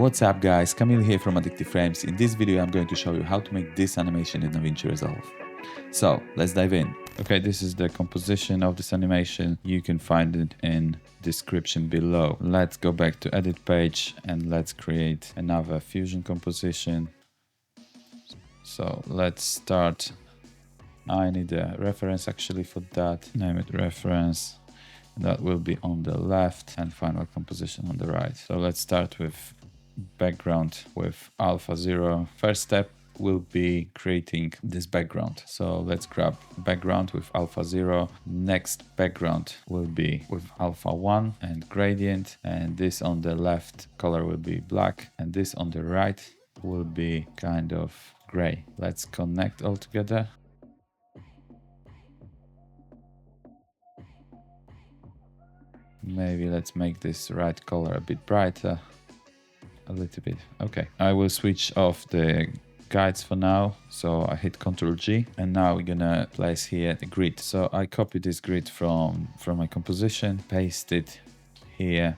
What's up guys, Kamil here from Addictive Frames. In this video I'm going to show you how to make this animation in DaVinci Resolve. So let's dive in. Okay, this is the composition of this animation. You can find it in description below. Let's go back to edit page and let's create another fusion composition. So let's start. I need a reference actually for that. Name it reference. That will be on the left and final composition on the right. So let's start with background with alpha 0. First step will be creating this background. So let's grab background with alpha 0. Next background will be with alpha 1 and gradient. And this on the left color will be black. And this on the right will be kind of gray. Let's connect all together. Maybe let's make this right color a bit brighter. A little bit. Okay, I will switch off the guides for now. So I hit Ctrl G and now we're gonna place here the grid. So I copy this grid from my composition, paste it here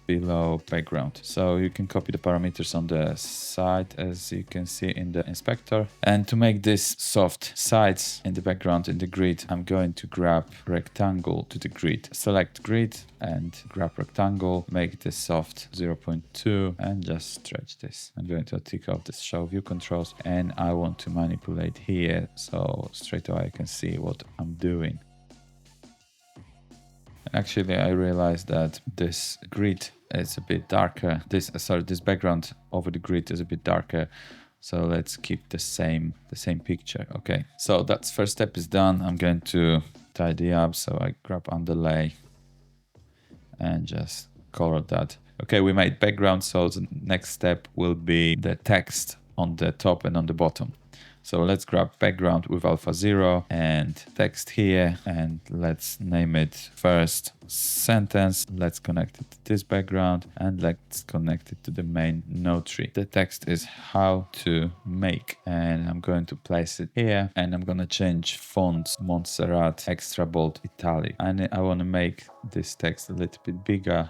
below background. So you can copy the parameters on the side as you can see in the inspector. And to make this soft sides in the background in the grid, I'm going to grab rectangle to the grid. Select grid and grab rectangle, make this soft 0.2 and just stretch this. I'm going to tick off the show view controls and I want to manipulate here so straight away I can see what I'm doing. Actually, I realized that this grid is a bit darker. This background over the grid is a bit darker. So let's keep the same picture. Okay, so that's first step is done. I'm going to tidy up. So I grab underlay and just color that. Okay, we made background. So the next step will be the text on the top and on the bottom. So let's grab background with alpha 0 and text here and let's name it first sentence. Let's connect it to this background and let's connect it to the main node tree. The text is how to make and I'm going to place it here and I'm going to change fonts Montserrat extra bold italic and I want to make this text a little bit bigger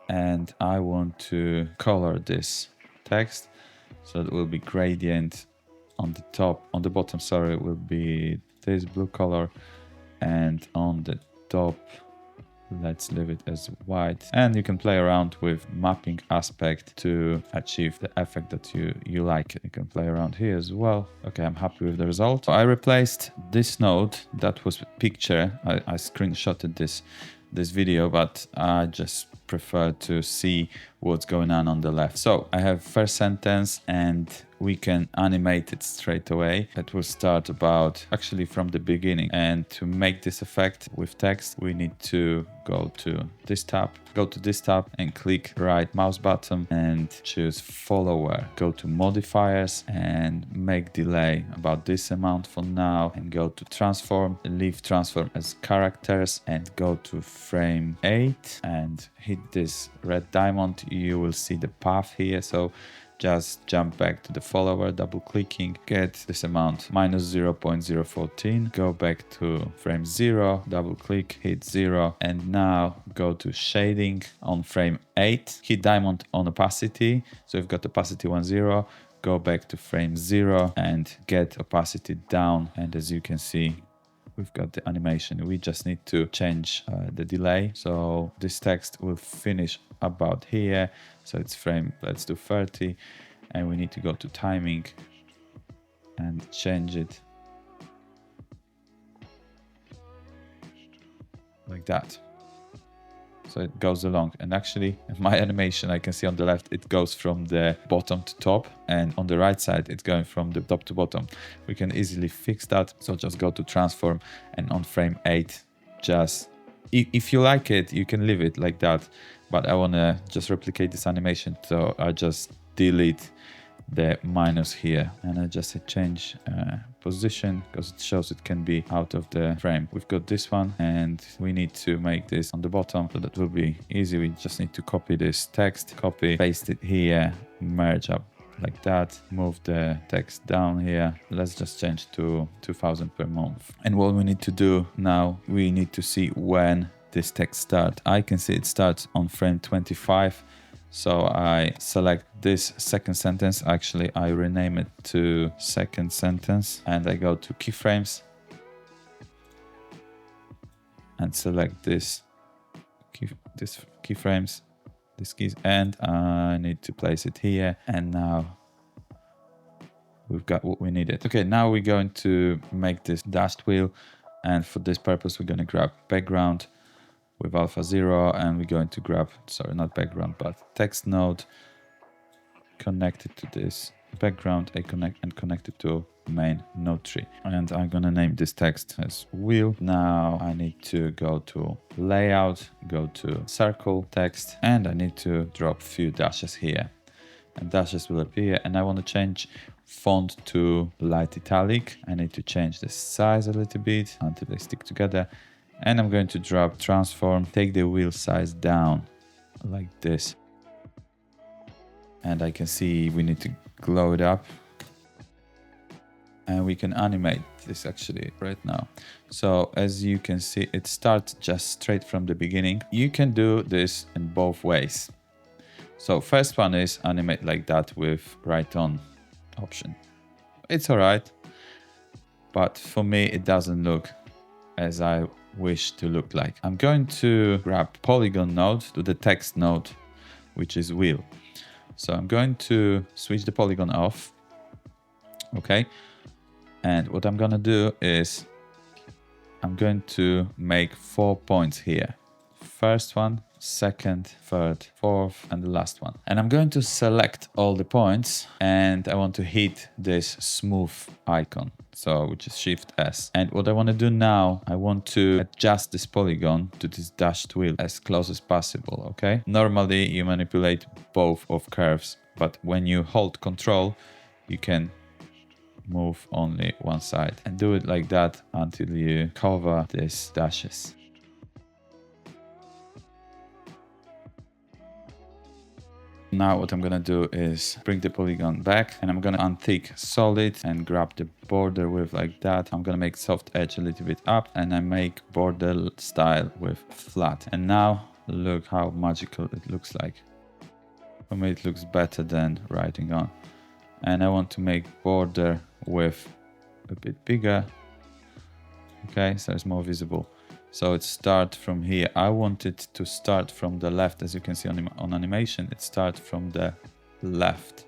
and I want to color this text so it will be gradient. On the top, on the bottom, sorry, will be this blue color, and on the top, let's leave it as white. And you can play around with mapping aspect to achieve the effect that you like. You can play around here as well. Okay, I'm happy with the result. So I replaced this node that was picture. I screenshotted this video, but I just prefer to see what's going on the left. So I have first sentence and we can animate it straight away. It will start about actually from the beginning. And to make this effect with text, we need to go to this tab and click right mouse button and choose follower. Go to modifiers and make delay about this amount for now and go to transform, leave transform as characters and go to frame 8 and hit this red diamond. You will see the path here. So just jump back to the follower, double clicking, get this amount minus 0.014, go back to frame 0, double click, hit 0, and now go to shading on frame 8, hit diamond on opacity. So we've got opacity 10, go back to frame 0 and get opacity down. And as you can see, we've got the animation. We just need to change the delay. So this text will finish about here. So it's frame, let's do 30. And we need to go to timing and change it like that. So it goes along. And actually my animation, I can see on the left, it goes from the bottom to top. And on the right side, it's going from the top to bottom. We can easily fix that. So just go to transform and on frame 8, just, if you like it, you can leave it like that. But I want to just replicate this animation. So I just delete the minus here and I just hit change position because it shows it can be out of the frame. We've got this one and we need to make this on the bottom, so that will be easy. We just need to copy this text, copy, paste it here, merge up like that, move the text down here. Let's just change to 2000 per month. And what we need to do now, we need to see when this text starts. I can see it starts on frame 25 So I select this second sentence. Actually, I rename it to second sentence, and I go to keyframes and select this keyframes, this keys, and I need to place it here. And now we've got what we needed. Okay, now we're going to make this dashed wheel, and for this purpose, we're going to grab background with alpha 0, and we're going to grab, sorry, not background, but text node, connect it to this background, and connect it to main node tree. And I'm gonna name this text as wheel. Now I need to go to layout, go to circle text, and I need to drop a few dashes here. And dashes will appear, and I want to change font to light italic. I need to change the size a little bit until they stick together. And I'm going to drop transform, take the wheel size down like this. And I can see we need to glow it up. And we can animate this actually right now. So as you can see, it starts just straight from the beginning. You can do this in both ways. So first one is animate like that with right on option. It's all right, but for me, it doesn't look as I wish to look like. I'm going to grab polygon node to the text node, which is wheel. So I'm going to switch the polygon off. Okay. And what I'm going to do is I'm going to make 4 points here. First one, second, third, fourth, and the last one. And I'm going to select all the points, and I want to hit this smooth icon. So which is Shift S. And what I want to do now, I want to adjust this polygon to this dashed wheel as close as possible. Okay. Normally you manipulate both of curves, but when you hold Control, you can move only one side, and do it like that until you cover these dashes. Now what I'm gonna do is bring the polygon back, and I'm gonna untick solid and grab the border with like that. I'm gonna make soft edge a little bit up, and I make border style with flat. And now look how magical it looks like. For me it looks better than writing on. And I want to make border with a bit bigger. Okay, so it's more visible. So it starts from here. I want it to start from the left. As you can see on animation, it starts from the left.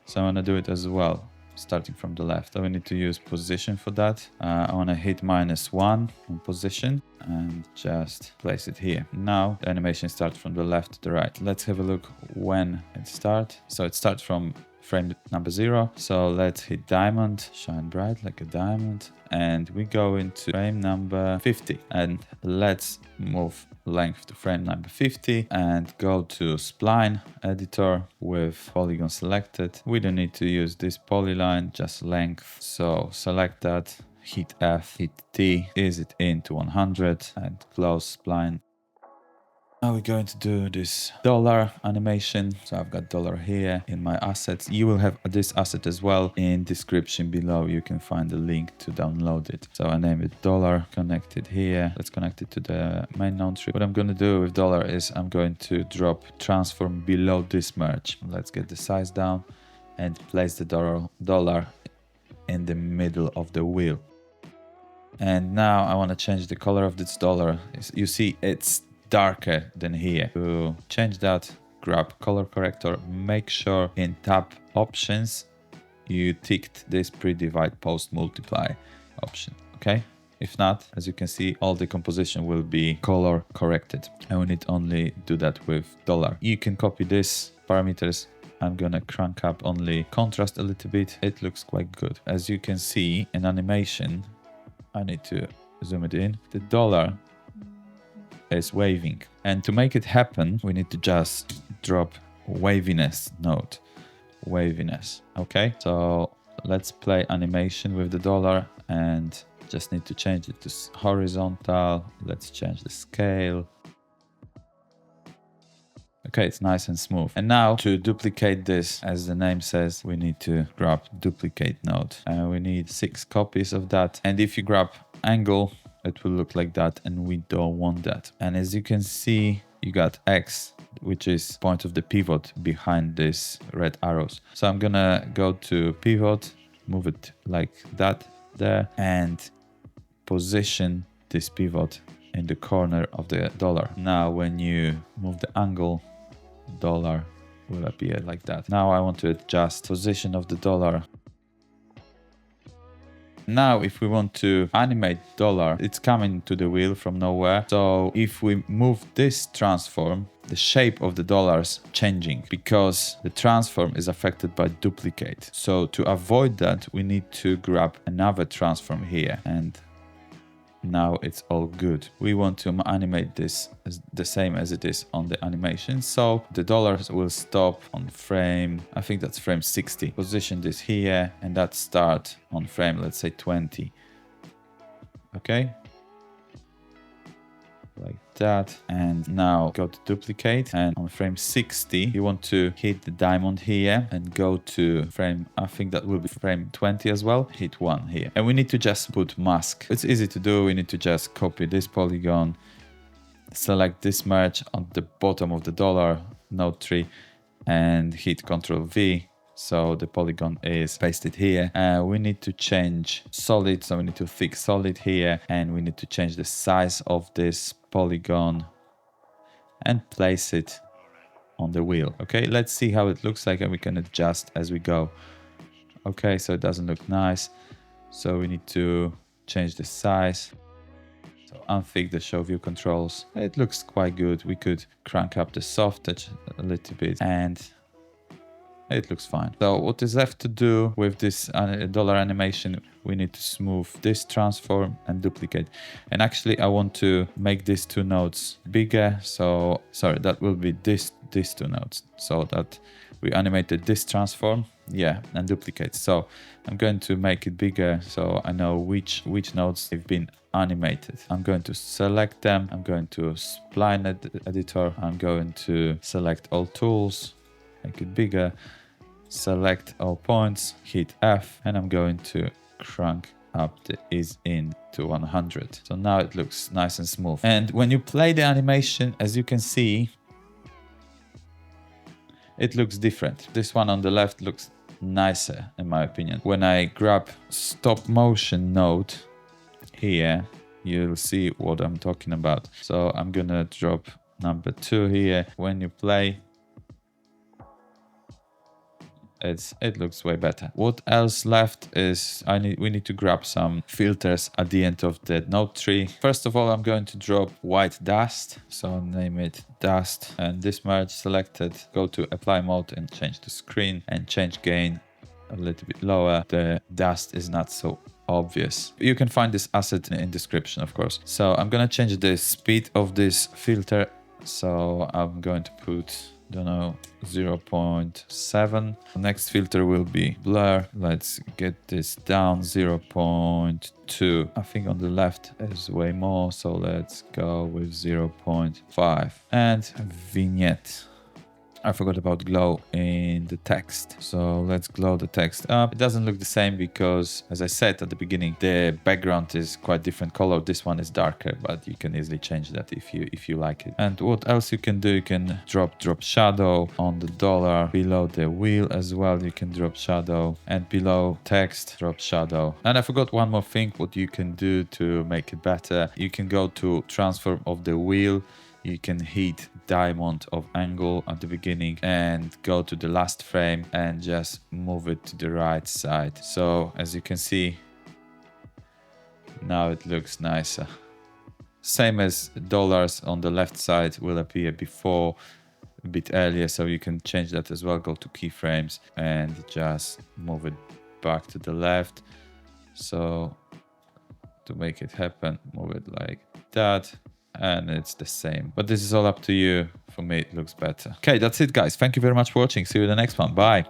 So I want to do it as well, starting from the left. So we need to use position for that. I want to hit -1 on position and just place it here. Now the animation starts from the left to the right. Let's have a look when it starts. So it starts from frame number 0. So let's hit diamond, shine bright like a diamond, and we go into frame number 50. And let's move length to frame number 50 and go to spline editor with polygon selected. We don't need to use this polyline, just length. So select that, hit F, hit T, ease it into 100 and close spline. Now we're going to do this dollar animation. So I've got dollar here in my assets. You will have this asset as well in description below. You can find the link to download it. So I name it dollar, connect it here. Let's connect it to the main node tree. What I'm going to do with dollar is I'm going to drop transform below this merge. Let's get the size down and place the dollar in the middle of the wheel. And now I want to change the color of this dollar. You see, it's darker than here. To change that, grab color corrector, make sure in tab options you ticked this pre-divide post multiply option. Okay, if not, as you can see, all the composition will be color corrected, and we need only do that with dollar. You can copy this parameters. I'm gonna crank up only contrast a little bit. It looks quite good. As you can see in animation, I need to zoom it in. The dollar is waving, and to make it happen we need to just drop waviness node, waviness. Okay, so let's play animation with the dollar and just need to change it to horizontal. Let's change the scale. Okay, it's nice and smooth. And now to duplicate this, as the name says, we need to grab duplicate node, and we need 6 copies of that. And if you grab angle, it will look like that, and we don't want that. And as you can see, you got X, which is point of the pivot behind these red arrows. So I'm gonna go to pivot, move it like that there, and position this pivot in the corner of the dollar. Now when you move the angle, dollar will appear like that. Now I want to adjust position of the dollar. Now if we want to animate dollar, it's coming to the wheel from nowhere. So if we move this transform, the shape of the dollar's changing because the transform is affected by duplicate. So to avoid that, we need to grab another transform here, and now it's all good. We want to animate this as the same as it is on the animation. So the dollars will stop on frame, I think that's frame 60. Position this here, and that start on frame, let's say 20. Okay. Like that. And now go to duplicate, and on frame 60 you want to hit the diamond here and go to frame, I think that will be frame 20 as well, hit 1 here, and we need to just put mask. It's easy to do. We need to just copy this polygon, select this merge on the bottom of the dollar node tree, and hit Ctrl V. So the polygon is pasted here. We need to change solid, so we need to fix solid here, and we need to change the size of this polygon and place it on the wheel. Okay, let's see how it looks like, and we can adjust as we go. Okay, so it doesn't look nice, so we need to change the size. So unfig the show view controls. It looks quite good. We could crank up the soft touch a little bit, and it looks fine. So what is left to do with this dollar animation, we need to smooth this transform and duplicate. And actually I want to make these two nodes bigger. So sorry, that will be these two nodes, so that we animated this transform, yeah, and duplicate. So I'm going to make it bigger so I know which nodes have been animated. I'm going to select them. I'm going to spline editor. I'm going to select all tools, make it bigger, select all points, hit F, and I'm going to crank up the ease in to 100. So now it looks nice and smooth. And when you play the animation, as you can see, it looks different. This one on the left looks nicer in my opinion. When I grab stop motion node here, you'll see what I'm talking about. So I'm gonna drop number 2 here. When you play, it looks way better. What else left is we need to grab some filters at the end of the node tree. First of all, I'm going to drop white dust, so name it dust, and this merge selected. Go to apply mode and change the screen and change gain a little bit lower. The dust is not so obvious. You can find this asset in description, of course. So I'm gonna change the speed of this filter. So I'm going to put, don't know, 0.7. Next filter will be blur. Let's get this down 0.2. I think on the left is way more, so let's go with 0.5. And vignette. I forgot about glow in the text, so let's glow the text up. It doesn't look the same because, as I said at the beginning, the background is quite different color. This one is darker, but you can easily change that if you like it. And what else you can do, you can drop shadow on the dollar. Below the wheel as well, you can drop shadow, and below text, drop shadow. And I forgot one more thing what you can do to make it better. You can go to transform of the wheel. You can hit diamond of angle at the beginning and go to the last frame and just move it to the right side. So as you can see, now it looks nicer. Same as dollars on the left side will appear before, a bit earlier, so you can change that as well. Go to keyframes and just move it back to the left. So to make it happen, move it like that. And it's the same, but this is all up to you. For me, it looks better. Okay, that's it, guys. Thank you very much for watching. See you in the next one. Bye.